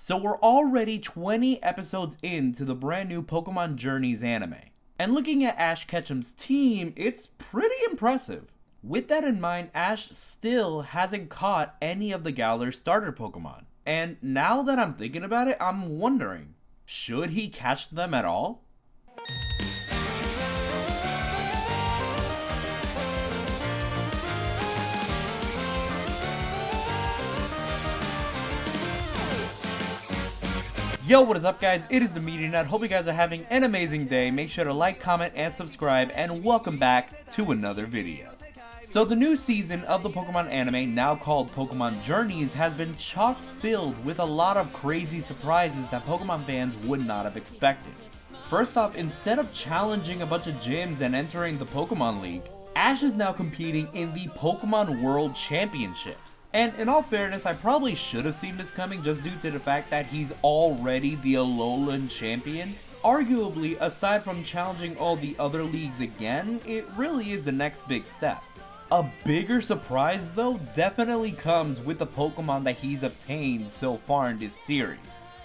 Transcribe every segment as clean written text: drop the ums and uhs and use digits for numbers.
So we're already 20 episodes into the brand new Pokemon Journeys anime. And looking at Ash Ketchum's team, it's pretty impressive. With that in mind, Ash still hasn't caught any of the Galar starter Pokemon. And now that I'm thinking about it, I'm wondering, should he catch them at all? Yo, what is up guys? It is the Meteor Nut. Hope you guys are having an amazing day. Make sure to like, comment, and subscribe, and welcome back to another video. So the new season of the Pokemon anime, now called Pokemon Journeys, has been chock filled with a lot of crazy surprises that Pokemon fans would not have expected. First off, instead of challenging a bunch of gyms and entering the Pokemon League, Ash is now competing in the Pokemon World Championships. And in all fairness, I probably should have seen this coming just due to the fact that he's already the Alolan champion. Arguably, aside from challenging all the other leagues again, it really is the next big step. A bigger surprise though definitely comes with the Pokemon that he's obtained so far in this series.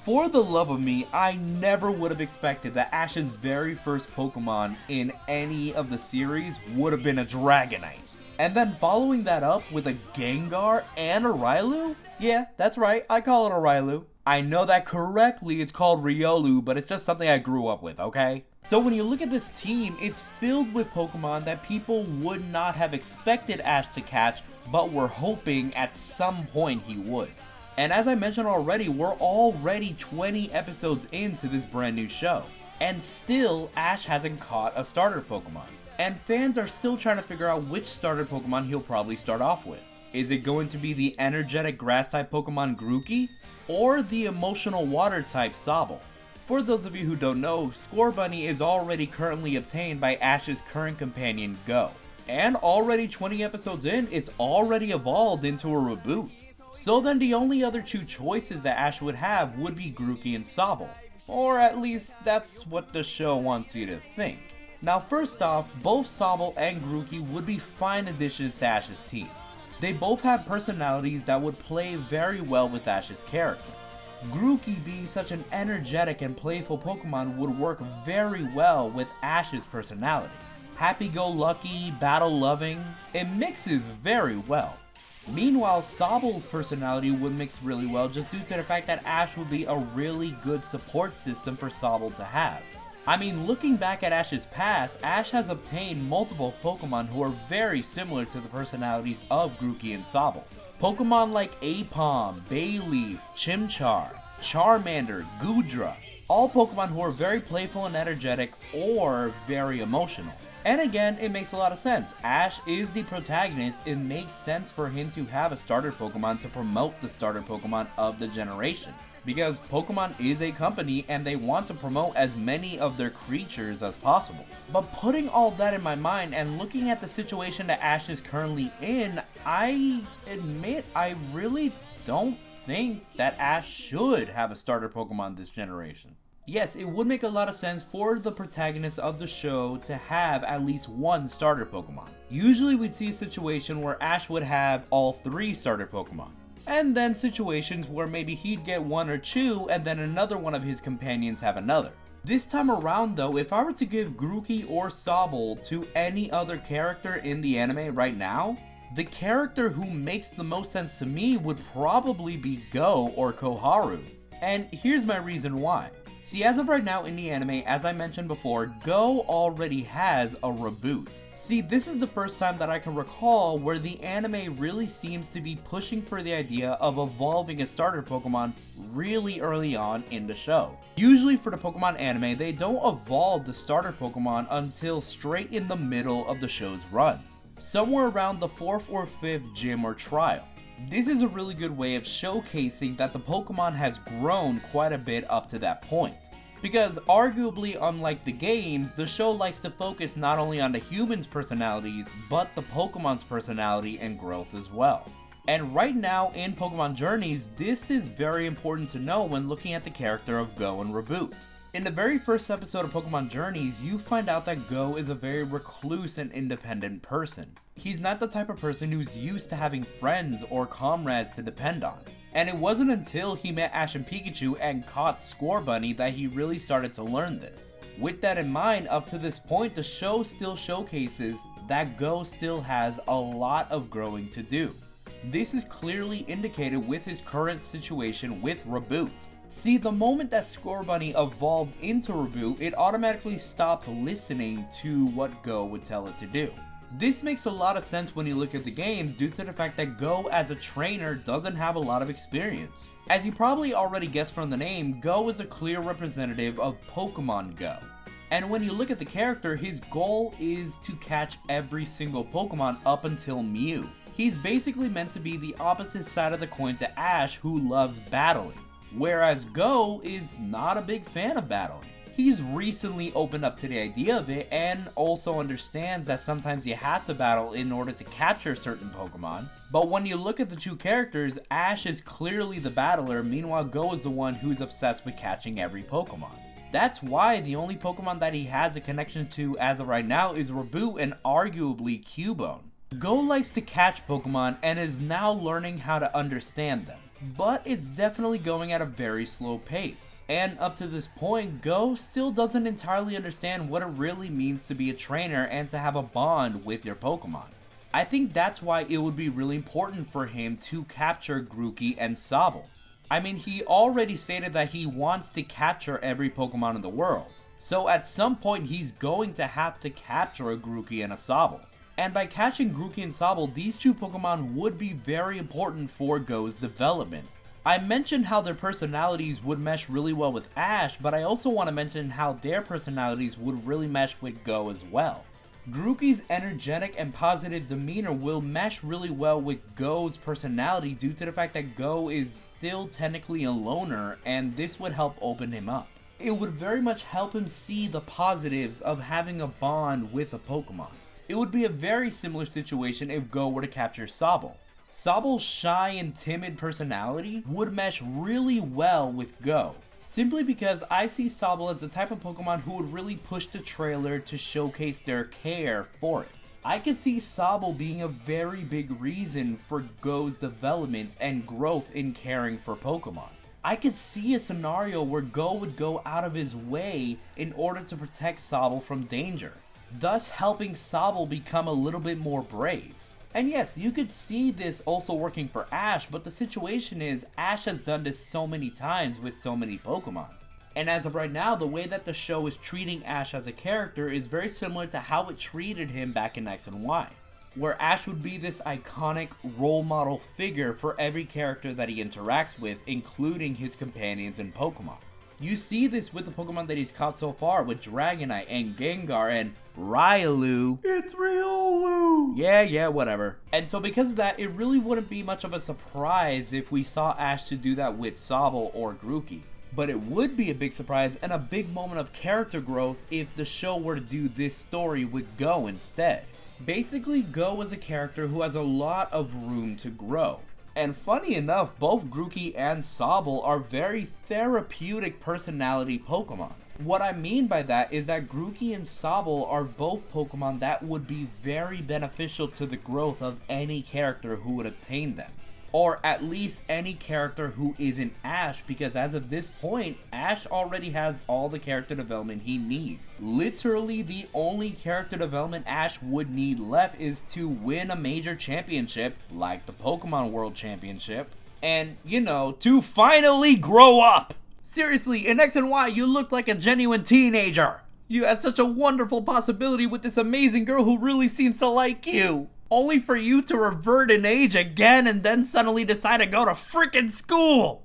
For the love of me, I never would have expected that Ash's very first Pokemon in any of the series would have been a Dragonite. And then following that up with a Gengar and a Railu? Yeah, that's right, I call it a Railu. I know that correctly it's called Riolu, but it's just something I grew up with, okay? So when you look at this team, it's filled with Pokemon that people would not have expected Ash to catch, but were hoping at some point he would. And as I mentioned already, we're already 20 episodes into this brand new show. And still, Ash hasn't caught a starter Pokemon. And fans are still trying to figure out which starter Pokemon he'll probably start off with. Is it going to be the energetic grass-type Pokemon Grookey, or the emotional water-type Sobble? For those of you who don't know, Scorbunny is already currently obtained by Ash's current companion, Go. And already 20 episodes in, it's already evolved into a reboot. So then the only other two choices that Ash would have would be Grookey and Sobble. Or at least that's what the show wants you to think. Now first off, both Sobble and Grookey would be fine additions to Ash's team. They both have personalities that would play very well with Ash's character. Grookey being such an energetic and playful Pokemon would work very well with Ash's personality. Happy-go-lucky, battle-loving, it mixes very well. Meanwhile, Sobble's personality would mix really well just due to the fact that Ash would be a really good support system for Sobble to have. I mean, looking back at Ash's past, Ash has obtained multiple Pokemon who are very similar to the personalities of Grookey and Sobble. Pokemon like Aipom, Bayleaf, Chimchar, Charmander, Goodra, all Pokemon who are very playful and energetic or very emotional. And again, it makes a lot of sense. Ash is the protagonist, it makes sense for him to have a starter Pokemon to promote the starter Pokemon of the generation. Because Pokemon is a company and they want to promote as many of their creatures as possible. But putting all that in my mind and looking at the situation that Ash is currently in, I admit I really don't think that Ash should have a starter Pokemon this generation. Yes, it would make a lot of sense for the protagonist of the show to have at least one starter Pokemon. Usually we'd see a situation where Ash would have all three starter Pokemon. And then situations where maybe he'd get one or two and then another one of his companions have another. This time around though, if I were to give Grookey or Sobble to any other character in the anime right now, the character who makes the most sense to me would probably be Go or Koharu. And here's my reason why. See, as of right now in the anime, as I mentioned before, Go already has a reboot. See, this is the first time that I can recall where the anime really seems to be pushing for the idea of evolving a starter Pokemon really early on in the show. Usually for the Pokemon anime, they don't evolve the starter Pokemon until straight in the middle of the show's run. Somewhere around the 4th or 5th gym or trial. This is a really good way of showcasing that the Pokemon has grown quite a bit up to that point. Because arguably unlike the games, the show likes to focus not only on the humans' personalities, but the Pokemon's personality and growth as well. And right now in Pokemon Journeys, this is very important to know when looking at the character of Go and Reboot. In the very first episode of Pokemon Journeys, you find out that Go is a very recluse and independent person. He's not the type of person who's used to having friends or comrades to depend on. And it wasn't until he met Ash and Pikachu and caught Scorbunny that he really started to learn this. With that in mind, up to this point, the show still showcases that Go still has a lot of growing to do. This is clearly indicated with his current situation with Reboot. See, the moment that Scorbunny evolved into Reboot, it automatically stopped listening to what Go would tell it to do. This makes a lot of sense when you look at the games due to the fact that Go as a trainer doesn't have a lot of experience. As you probably already guessed from the name, Go is a clear representative of Pokemon Go. And when you look at the character, his goal is to catch every single Pokemon up until Mew. He's basically meant to be the opposite side of the coin to Ash, who loves battling. Whereas Go is not a big fan of battling. He's recently opened up to the idea of it and also understands that sometimes you have to battle in order to capture certain Pokemon. But when you look at the two characters, Ash is clearly the battler, meanwhile Go is the one who's obsessed with catching every Pokemon. That's why the only Pokemon that he has a connection to as of right now is Reboot and arguably Cubone. Go likes to catch Pokemon and is now learning how to understand them, but it's definitely going at a very slow pace. And up to this point, Go still doesn't entirely understand what it really means to be a trainer and to have a bond with your Pokemon. I think that's why it would be really important for him to capture Grookey and Sobble. I mean, he already stated that he wants to capture every Pokemon in the world, so at some point he's going to have to capture a Grookey and a Sobble. And by catching Grookey and Sobble, these two Pokemon would be very important for Go's development. I mentioned how their personalities would mesh really well with Ash, but I also want to mention how their personalities would really mesh with Go as well. Grookey's energetic and positive demeanor will mesh really well with Go's personality due to the fact that Go is still technically a loner, and this would help open him up. It would very much help him see the positives of having a bond with a Pokemon. It would be a very similar situation if Go were to capture Sobble. Sobble's shy and timid personality would mesh really well with Go, simply because I see Sobble as the type of Pokemon who would really push the trailer to showcase their care for it. I could see Sobble being a very big reason for Go's development and growth in caring for Pokemon. I could see a scenario where Go would go out of his way in order to protect Sobble from danger, thus helping Sobble become a little bit more brave. And yes, you could see this also working for Ash, but the situation is Ash has done this so many times with so many Pokemon. And as of right now, the way that the show is treating Ash as a character is very similar to how it treated him back in X and Y, where Ash would be this iconic role model figure for every character that he interacts with, including his companions and Pokemon. You see this with the Pokemon that he's caught so far with Dragonite and Gengar and Riolu. It's Riolu! Yeah, whatever. And so because of that, it really wouldn't be much of a surprise if we saw Ash to do that with Sobble or Grookey. But it would be a big surprise and a big moment of character growth if the show were to do this story with Go instead. Basically, Go is a character who has a lot of room to grow. And funny enough, both Grookey and Sobble are very therapeutic personality Pokemon. What I mean by that is that Grookey and Sobble are both Pokemon that would be very beneficial to the growth of any character who would obtain them. Or at least any character who isn't Ash, because as of this point, Ash already has all the character development he needs. Literally, the only character development Ash would need left is to win a major championship, like the Pokemon World Championship, and, you know, to finally grow up! Seriously, in X and Y, you looked like a genuine teenager! You had such a wonderful possibility with this amazing girl who really seems to like you! Only for you to revert in age again and then suddenly decide to go to frickin' school!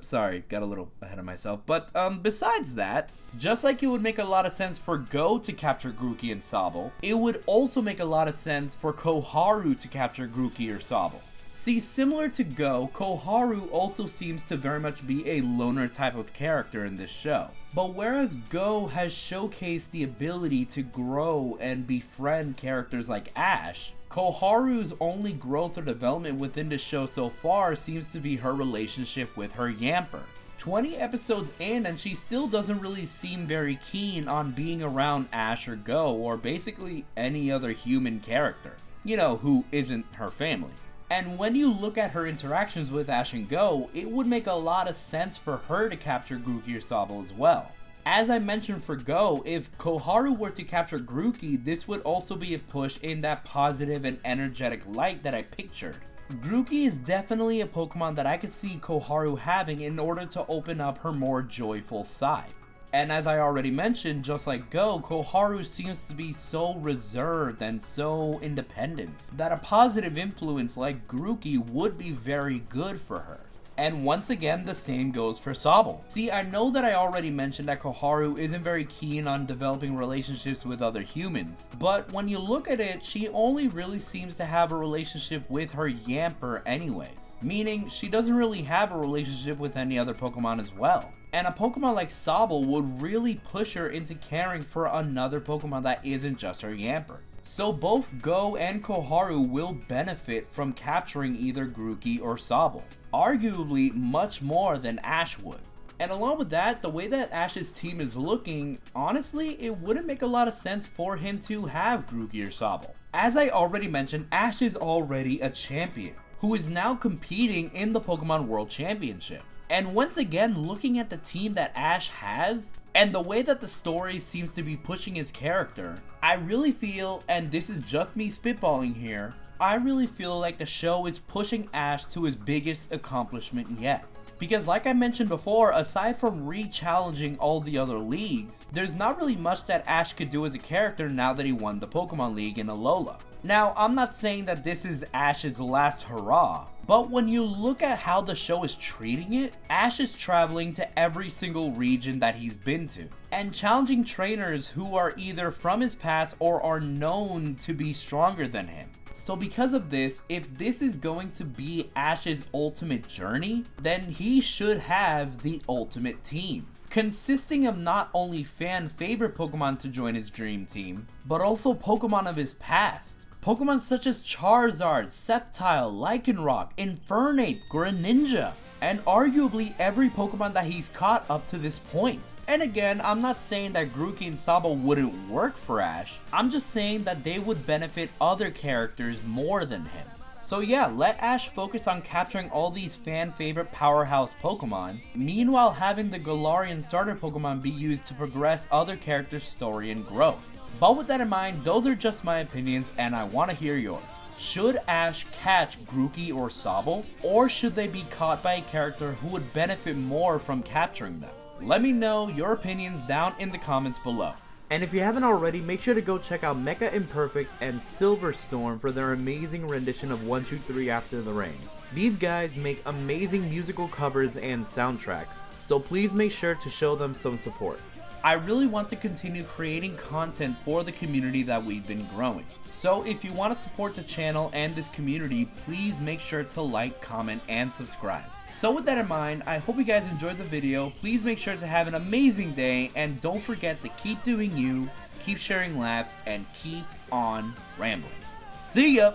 Sorry, got a little ahead of myself. But, besides that, just like it would make a lot of sense for Go to capture Grookey and Sobble, it would also make a lot of sense for Koharu to capture Grookey or Sobble. See, similar to Go, Koharu also seems to very much be a loner type of character in this show. But whereas Go has showcased the ability to grow and befriend characters like Ash, Koharu's only growth or development within the show so far seems to be her relationship with her Yamper. 20 episodes in and she still doesn't really seem very keen on being around Ash or Go or basically any other human character, you know, who isn't her family. And when you look at her interactions with Ash and Go, it would make a lot of sense for her to capture Grookey or Sobble as well. As I mentioned for Go, if Koharu were to capture Grookey, this would also be a push in that positive and energetic light that I pictured. Grookey is definitely a Pokemon that I could see Koharu having in order to open up her more joyful side. And as I already mentioned, just like Go, Koharu seems to be so reserved and so independent that a positive influence like Grookey would be very good for her. And once again, the same goes for Sobble. See, I know that I already mentioned that Koharu isn't very keen on developing relationships with other humans, but when you look at it, she only really seems to have a relationship with her Yamper anyways, meaning she doesn't really have a relationship with any other Pokemon as well. And a Pokemon like Sobble would really push her into caring for another Pokemon that isn't just her Yamper. So both Go and Koharu will benefit from capturing either Grookey or Sobble, arguably much more than Ash would. And along with that, the way that Ash's team is looking, honestly, it wouldn't make a lot of sense for him to have Grookey or Sobble. As I already mentioned, Ash is already a champion, who is now competing in the Pokemon World Championship. And once again, looking at the team that Ash has, and the way that the story seems to be pushing his character, I really feel, and this is just me spitballing here, I really feel like the show is pushing Ash to his biggest accomplishment yet. Because like I mentioned before, aside from re-challenging all the other leagues, there's not really much that Ash could do as a character now that he won the Pokemon League in Alola. Now, I'm not saying that this is Ash's last hurrah, but when you look at how the show is treating it, Ash is traveling to every single region that he's been to, and challenging trainers who are either from his past or are known to be stronger than him. So because of this, if this is going to be Ash's ultimate journey, then he should have the ultimate team, consisting of not only fan favorite Pokemon to join his dream team, but also Pokemon of his past. Pokemon such as Charizard, Sceptile, Lycanroc, Infernape, Greninja, and arguably every Pokemon that he's caught up to this point. And again, I'm not saying that Grookey and Sobble wouldn't work for Ash, I'm just saying that they would benefit other characters more than him. So yeah, let Ash focus on capturing all these fan favorite powerhouse Pokemon, meanwhile having the Galarian starter Pokemon be used to progress other characters' story and growth. But with that in mind, those are just my opinions and I want to hear yours. Should Ash catch Grookey or Sobble, or should they be caught by a character who would benefit more from capturing them? Let me know your opinions down in the comments below. And if you haven't already, make sure to go check out Mecha Imperfect and Silver Storm for their amazing rendition of 123 After the Rain. These guys make amazing musical covers and soundtracks, so please make sure to show them some support. I really want to continue creating content for the community that we've been growing. So if you want to support the channel and this community, please make sure to like, comment, and subscribe. So with that in mind, I hope you guys enjoyed the video. Please make sure to have an amazing day, and don't forget to keep doing you, keep sharing laughs, and keep on rambling. See ya!